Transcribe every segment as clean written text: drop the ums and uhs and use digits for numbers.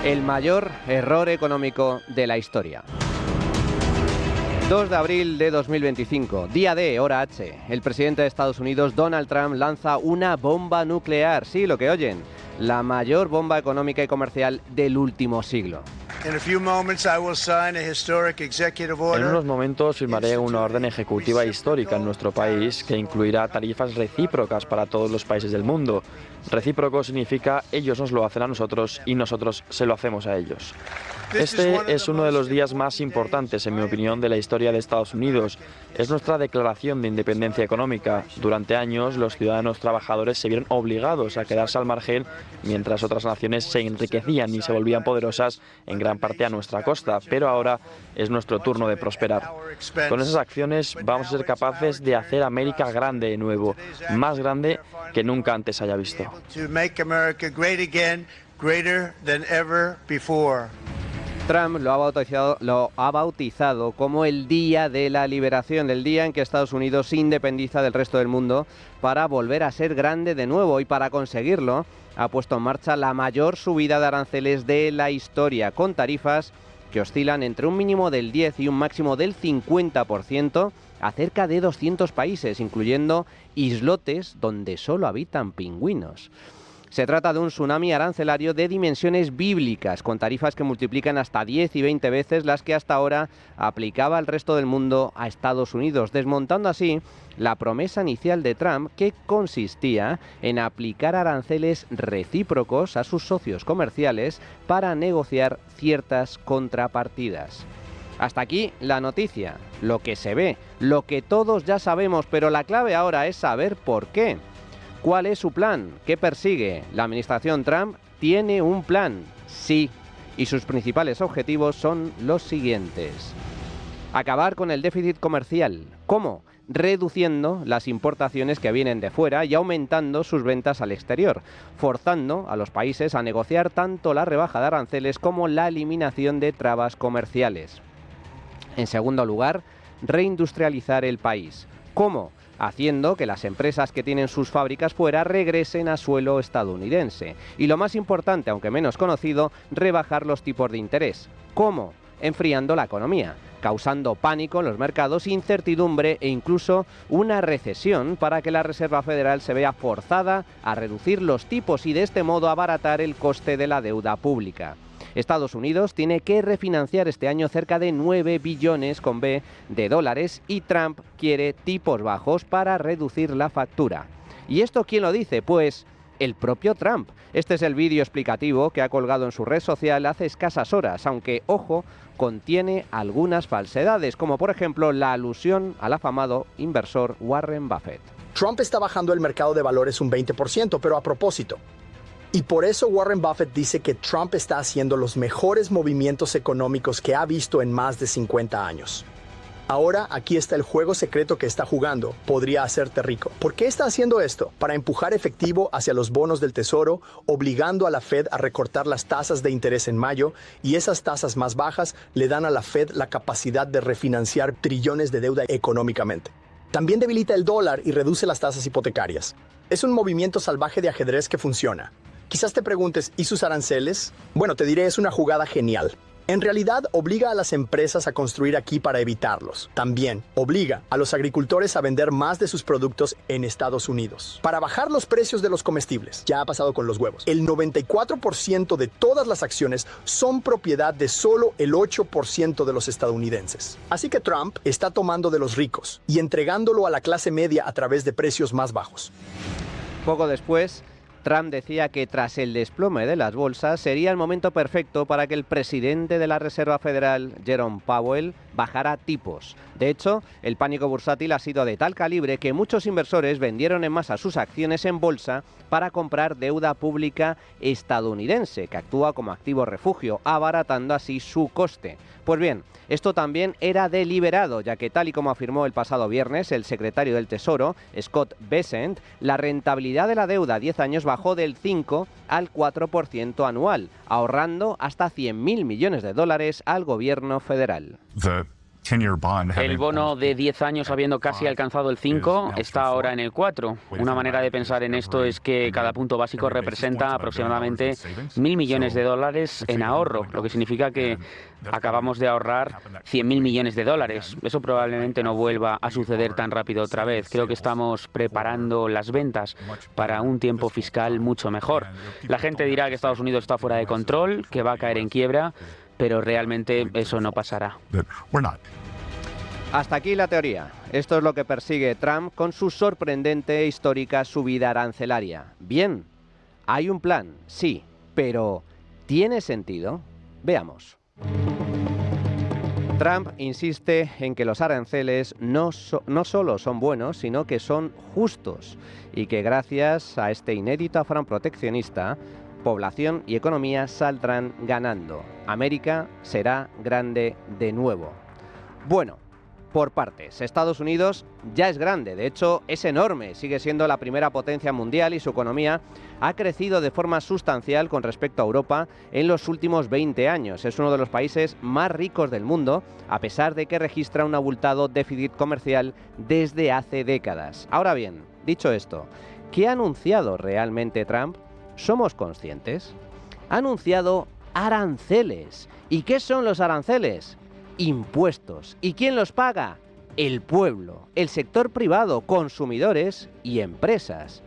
El mayor error económico de la historia. 2 de abril de 2025, día D, hora H. El presidente de Estados Unidos, Donald Trump, lanza una bomba nuclear. Sí, lo que oyen, la mayor bomba económica y comercial del último siglo. En unos momentos firmaré una orden ejecutiva histórica en nuestro país que incluirá tarifas recíprocas para todos los países del mundo. Recíproco significa ellos nos lo hacen a nosotros y nosotros se lo hacemos a ellos. Este es uno de los días más importantes, en mi opinión, de la historia de Estados Unidos. Es nuestra declaración de independencia económica. Durante años, los ciudadanos trabajadores se vieron obligados a quedarse al margen, mientras otras naciones se enriquecían y se volvían poderosas, en gran parte a nuestra costa. Pero ahora es nuestro turno de prosperar. Con esas acciones vamos a ser capaces de hacer América grande de nuevo, más grande que nunca antes haya visto. Trump lo ha bautizado como el Día de la Liberación, el día en que Estados Unidos se independiza del resto del mundo para volver a ser grande de nuevo, y para conseguirlo ha puesto en marcha la mayor subida de aranceles de la historia, con tarifas que oscilan entre un mínimo del 10 y un máximo del 50% a cerca de 200 países, incluyendo islotes donde solo habitan pingüinos. Se trata de un tsunami arancelario de dimensiones bíblicas, con tarifas que multiplican hasta 10 y 20 veces las que hasta ahora aplicaba el resto del mundo a Estados Unidos, desmontando así la promesa inicial de Trump, que consistía en aplicar aranceles recíprocos a sus socios comerciales para negociar ciertas contrapartidas. Hasta aquí la noticia, lo que se ve, lo que todos ya sabemos, pero la clave ahora es saber por qué. ¿Cuál es su plan? ¿Qué persigue? La administración Trump tiene un plan, sí, y sus principales objetivos son los siguientes. Acabar con el déficit comercial. ¿Cómo? Reduciendo las importaciones que vienen de fuera y aumentando sus ventas al exterior, forzando a los países a negociar tanto la rebaja de aranceles como la eliminación de trabas comerciales. En segundo lugar, reindustrializar el país. ¿Cómo? Haciendo que las empresas que tienen sus fábricas fuera regresen a suelo estadounidense. Y lo más importante, aunque menos conocido, rebajar los tipos de interés. ¿Cómo? Enfriando la economía, causando pánico en los mercados, incertidumbre e incluso una recesión, para que la Reserva Federal se vea forzada a reducir los tipos y de este modo abaratar el coste de la deuda pública. Estados Unidos tiene que refinanciar este año cerca de 9 billones con B de dólares, y Trump quiere tipos bajos para reducir la factura. ¿Y esto quién lo dice? Pues el propio Trump. Este es el vídeo explicativo que ha colgado en su red social hace escasas horas, aunque, ojo, contiene algunas falsedades, como por ejemplo la alusión al afamado inversor Warren Buffett. Trump está bajando el mercado de valores un 20%, pero a propósito. Y por eso Warren Buffett dice que Trump está haciendo los mejores movimientos económicos que ha visto en más de 50 años. Ahora, aquí está el juego secreto que está jugando. Podría hacerte rico. ¿Por qué está haciendo esto? Para empujar efectivo hacia los bonos del Tesoro, obligando a la Fed a recortar las tasas de interés en mayo, y esas tasas más bajas le dan a la Fed la capacidad de refinanciar trillones de deuda económicamente. También debilita el dólar y reduce las tasas hipotecarias. Es un movimiento salvaje de ajedrez que funciona. Quizás te preguntes, ¿y sus aranceles? Bueno, te diré, es una jugada genial. En realidad, obliga a las empresas a construir aquí para evitarlos. También obliga a los agricultores a vender más de sus productos en Estados Unidos, para bajar los precios de los comestibles. Ya ha pasado con los huevos. El 94% de todas las acciones son propiedad de solo el 8% de los estadounidenses. Así que Trump está tomando de los ricos y entregándolo a la clase media a través de precios más bajos. Poco después, Trump decía que tras el desplome de las bolsas sería el momento perfecto para que el presidente de la Reserva Federal, Jerome Powell, bajara tipos. De hecho, el pánico bursátil ha sido de tal calibre que muchos inversores vendieron en masa sus acciones en bolsa para comprar deuda pública estadounidense, que actúa como activo refugio, abaratando así su coste. Pues bien, esto también era deliberado, ya que, tal y como afirmó el pasado viernes el secretario del Tesoro, Scott Bessent, la rentabilidad de la deuda a 10 años bajó del 5 al 4% anual, ahorrando hasta $100.000 millones al gobierno federal. El bono de 10 años, habiendo casi alcanzado el 5, está ahora en el 4. Una manera de pensar en esto es que cada punto básico representa aproximadamente 1.000 millones de dólares en ahorro, lo que significa que acabamos de ahorrar 100.000 millones de dólares. Eso probablemente no vuelva a suceder tan rápido otra vez. Creo que estamos preparando las ventas para un tiempo fiscal mucho mejor. La gente dirá que Estados Unidos está fuera de control, que va a caer en quiebra, pero realmente eso no pasará. Hasta aquí la teoría. Esto es lo que persigue Trump con su sorprendente e histórica subida arancelaria. Bien, hay un plan, sí, pero ¿tiene sentido? Veamos. Trump insiste en que los aranceles no solo son buenos, sino que son justos y que gracias a este inédito afán proteccionista, población y economía saldrán ganando. América será grande de nuevo. Bueno, por partes. Estados Unidos ya es grande, de hecho es enorme, sigue siendo la primera potencia mundial y su economía ha crecido de forma sustancial con respecto a Europa en los últimos 20 años. Es uno de los países más ricos del mundo, a pesar de que registra un abultado déficit comercial desde hace décadas. Ahora bien, dicho esto, ¿qué ha anunciado realmente Trump? ¿Somos conscientes? Ha anunciado aranceles. ¿Y qué son los aranceles? Impuestos. ¿Y quién los paga? El pueblo, el sector privado, consumidores y empresas.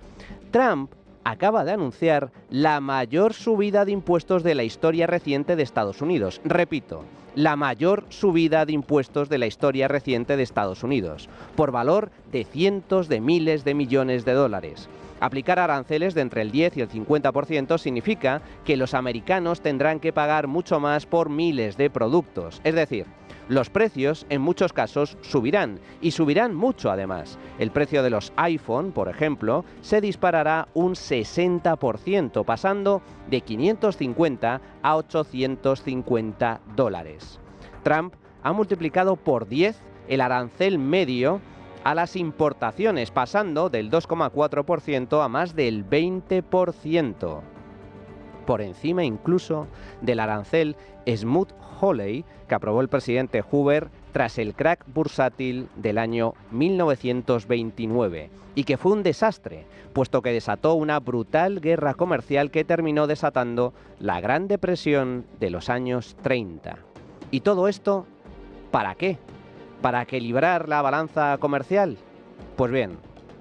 Trump acaba de anunciar la mayor subida de impuestos de la historia reciente de Estados Unidos. Repito, la mayor subida de impuestos de la historia reciente de Estados Unidos, por valor de cientos de miles de millones de dólares. Aplicar aranceles de entre el 10 y el 50% significa que los americanos tendrán que pagar mucho más por miles de productos. Es decir, los precios en muchos casos subirán, y subirán mucho además. El precio de los iPhone, por ejemplo, se disparará un 60%, pasando de 550 a 850 dólares. Trump ha multiplicado por 10 el arancel medio a las importaciones, pasando del 2,4% a más del 20%, por encima incluso del arancel Smoot-Hawley que aprobó el presidente Hoover tras el crack bursátil del año 1929, y que fue un desastre, puesto que desató una brutal guerra comercial que terminó desatando la Gran Depresión de los años 30. ¿Y todo esto para qué? ¿Para equilibrar la balanza comercial? Pues bien,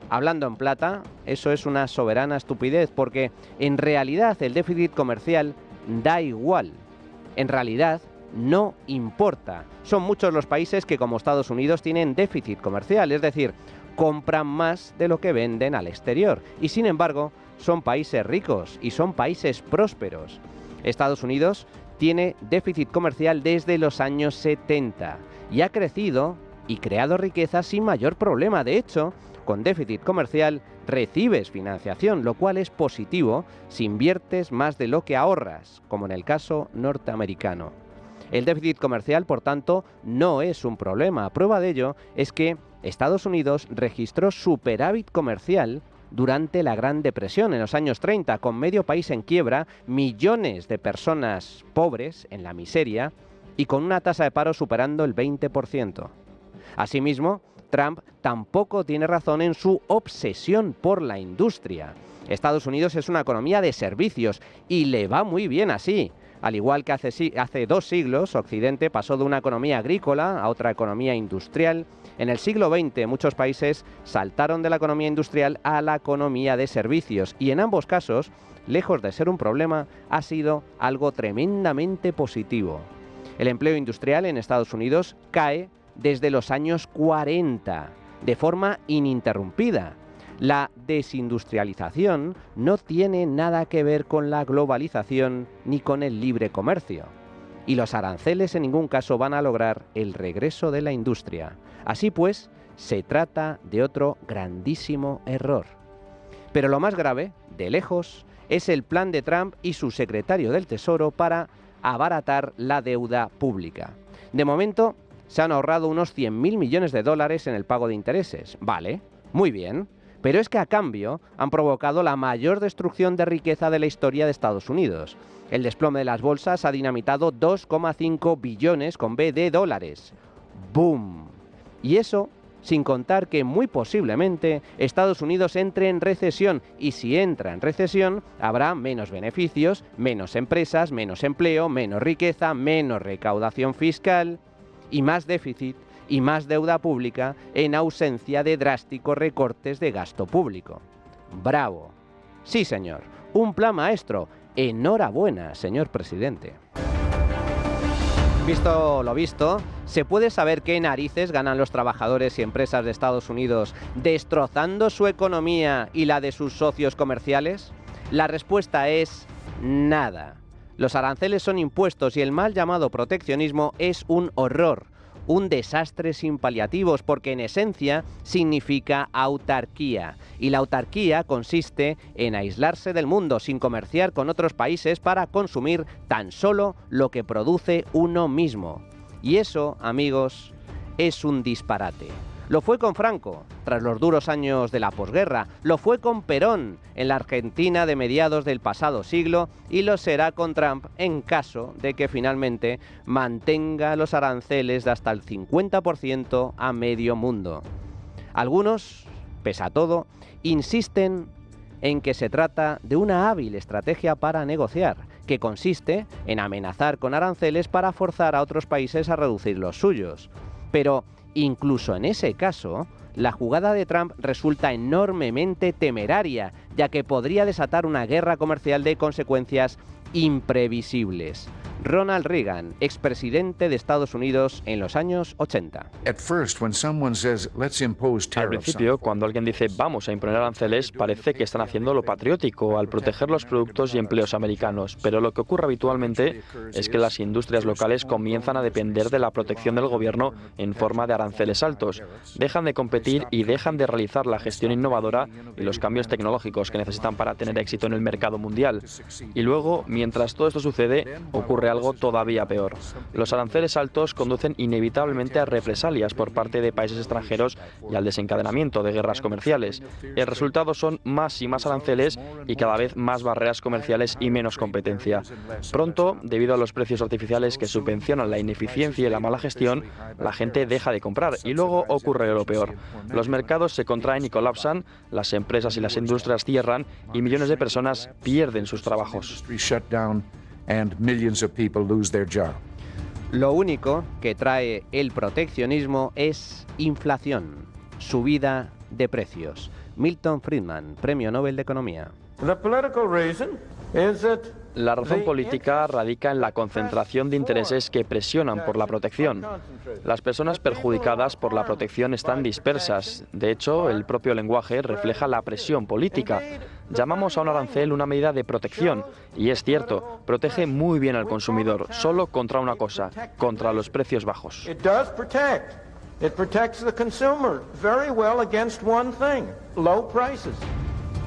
hablando en plata, eso es una soberana estupidez, porque en realidad el déficit comercial da igual. En realidad no importa. Son muchos los países que, como Estados Unidos, tienen déficit comercial, es decir, compran más de lo que venden al exterior. Y sin embargo, son países ricos y son países prósperos. Estados Unidos tiene déficit comercial desde los años 70 y ha crecido y creado riqueza sin mayor problema. De hecho, con déficit comercial recibes financiación, lo cual es positivo si inviertes más de lo que ahorras, como en el caso norteamericano. El déficit comercial, por tanto, no es un problema. Prueba de ello es que Estados Unidos registró superávit comercial durante la Gran Depresión en los años 30, con medio país en quiebra, millones de personas pobres en la miseria y con una tasa de paro superando el 20%. Asimismo, Trump tampoco tiene razón en su obsesión por la industria. Estados Unidos es una economía de servicios y le va muy bien así. Al igual que hace 2 siglos, Occidente pasó de una economía agrícola a otra economía industrial. En el siglo XX, muchos países saltaron de la economía industrial a la economía de servicios, y en ambos casos, lejos de ser un problema, ha sido algo tremendamente positivo. El empleo industrial en Estados Unidos cae desde los años 40, de forma ininterrumpida. La desindustrialización no tiene nada que ver con la globalización ni con el libre comercio. Y los aranceles en ningún caso van a lograr el regreso de la industria. Así pues, se trata de otro grandísimo error. Pero lo más grave, de lejos, es el plan de Trump y su secretario del Tesoro para abaratar la deuda pública. De momento, se han ahorrado unos 100.000 millones de dólares en el pago de intereses. Vale, muy bien. Pero es que a cambio han provocado la mayor destrucción de riqueza de la historia de Estados Unidos. El desplome de las bolsas ha dinamitado 2,5 billones con B de dólares. ¡boom! Y eso sin contar que muy posiblemente Estados Unidos entre en recesión, y si entra en recesión habrá menos beneficios, menos empresas, menos empleo, menos riqueza, menos recaudación fiscal y más déficit y más deuda pública en ausencia de drásticos recortes de gasto público. ¡Bravo! Sí, señor, un plan maestro. Enhorabuena, señor presidente. Visto lo visto, ¿se puede saber qué narices ganan los trabajadores y empresas de Estados Unidos destrozando su economía y la de sus socios comerciales? La respuesta es nada. Los aranceles son impuestos y el mal llamado proteccionismo es un horror, un desastre sin paliativos, porque en esencia significa autarquía. Y la autarquía consiste en aislarse del mundo sin comerciar con otros países para consumir tan solo lo que produce uno mismo. Y eso, amigos, es un disparate. Lo fue con Franco, tras los duros años de la posguerra, lo fue con Perón en la Argentina de mediados del pasado siglo y lo será con Trump en caso de que finalmente mantenga los aranceles de hasta el 50% a medio mundo. Algunos, pese a todo, insisten en que se trata de una hábil estrategia para negociar, que consiste en amenazar con aranceles para forzar a otros países a reducir los suyos. Pero incluso en ese caso, la jugada de Trump resulta enormemente temeraria, ya que podría desatar una guerra comercial de consecuencias imprevisibles. Ronald Reagan, expresidente de Estados Unidos en los años 80. Al principio, cuando alguien dice vamos a imponer aranceles, parece que están haciendo lo patriótico al proteger los productos y empleos americanos, pero lo que ocurre habitualmente es que las industrias locales comienzan a depender de la protección del gobierno en forma de aranceles altos, dejan de competir y dejan de realizar la gestión innovadora y los cambios tecnológicos que necesitan para tener éxito en el mercado mundial. Y luego, mientras todo esto sucede, ocurre algo todavía peor. Los aranceles altos conducen inevitablemente a represalias por parte de países extranjeros y al desencadenamiento de guerras comerciales. El resultado son más y más aranceles y cada vez más barreras comerciales y menos competencia. Pronto, debido a los precios artificiales que subvencionan la ineficiencia y la mala gestión, la gente deja de comprar y luego ocurre lo peor. Los mercados se contraen y colapsan, las empresas y las industrias cierran y millones de personas pierden sus trabajos. Lo único que trae el proteccionismo es inflación, subida de precios. Milton Friedman, Premio Nobel de Economía. La razón política radica en la concentración de intereses que presionan por la protección. Las personas perjudicadas por la protección están dispersas. De hecho, el propio lenguaje refleja la presión política. Llamamos a un arancel una medida de protección, y es cierto, protege muy bien al consumidor, solo contra una cosa, contra los precios bajos. It protects the consumer very well against one thing, low prices.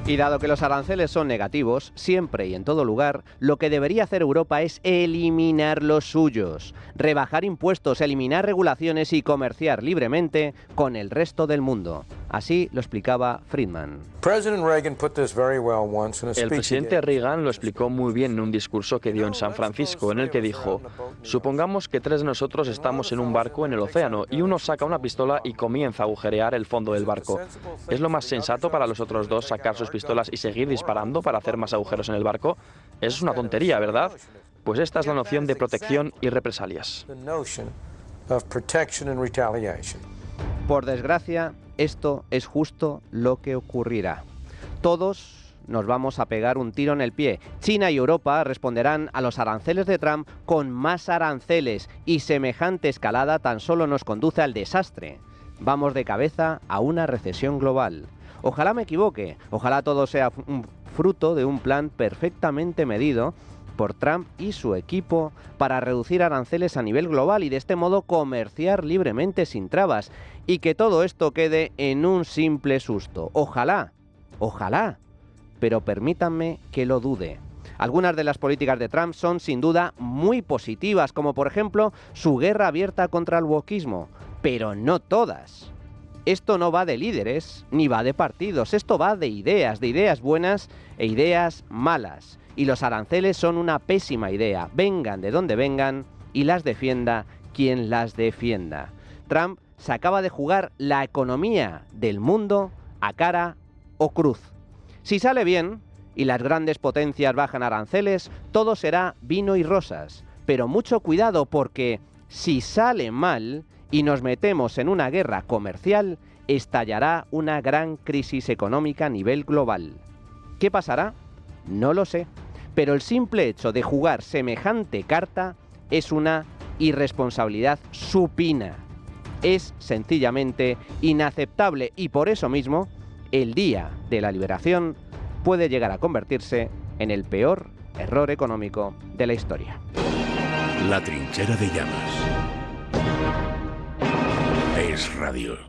Y dado que los aranceles son negativos, siempre y en todo lugar, lo que debería hacer Europa es eliminar los suyos, rebajar impuestos, eliminar regulaciones y comerciar libremente con el resto del mundo. Así lo explicaba Friedman. El presidente Reagan lo explicó muy bien en un discurso que dio en San Francisco, en el que dijo: supongamos que tres de nosotros estamos en un barco en el océano y uno saca una pistola y comienza a agujerear el fondo del barco. ¿Es lo más sensato para los otros dos sacar sus pistolas y seguir disparando para hacer más agujeros en el barco? Es una tontería, ¿verdad? Pues esta es la noción de protección y represalias. Por desgracia, esto es justo lo que ocurrirá. Todos nos vamos a pegar un tiro en el pie. China y Europa responderán a los aranceles de Trump con más aranceles, y semejante escalada tan solo nos conduce al desastre. Vamos de cabeza a una recesión global. Ojalá me equivoque, ojalá todo sea un fruto de un plan perfectamente medido por Trump y su equipo para reducir aranceles a nivel global y de este modo comerciar libremente sin trabas, y que todo esto quede en un simple susto. Ojalá, ojalá, pero permítanme que lo dude. Algunas de las políticas de Trump son sin duda muy positivas, como por ejemplo su guerra abierta contra el wokismo, pero no todas. Esto no va de líderes, ni va de partidos, esto va de ideas buenas e ideas malas. Y los aranceles son una pésima idea, vengan de donde vengan y las defienda quien las defienda. Trump se acaba de jugar la economía del mundo a cara o cruz. Si sale bien y las grandes potencias bajan aranceles, todo será vino y rosas. Pero mucho cuidado, porque si sale mal y nos metemos en una guerra comercial, estallará una gran crisis económica a nivel global. ¿Qué pasará? No lo sé, pero el simple hecho de jugar semejante carta es una irresponsabilidad supina. Es sencillamente inaceptable y por eso mismo el Día de la Liberación puede llegar a convertirse en el peor error económico de la historia. La trinchera de llamas. Es Radio.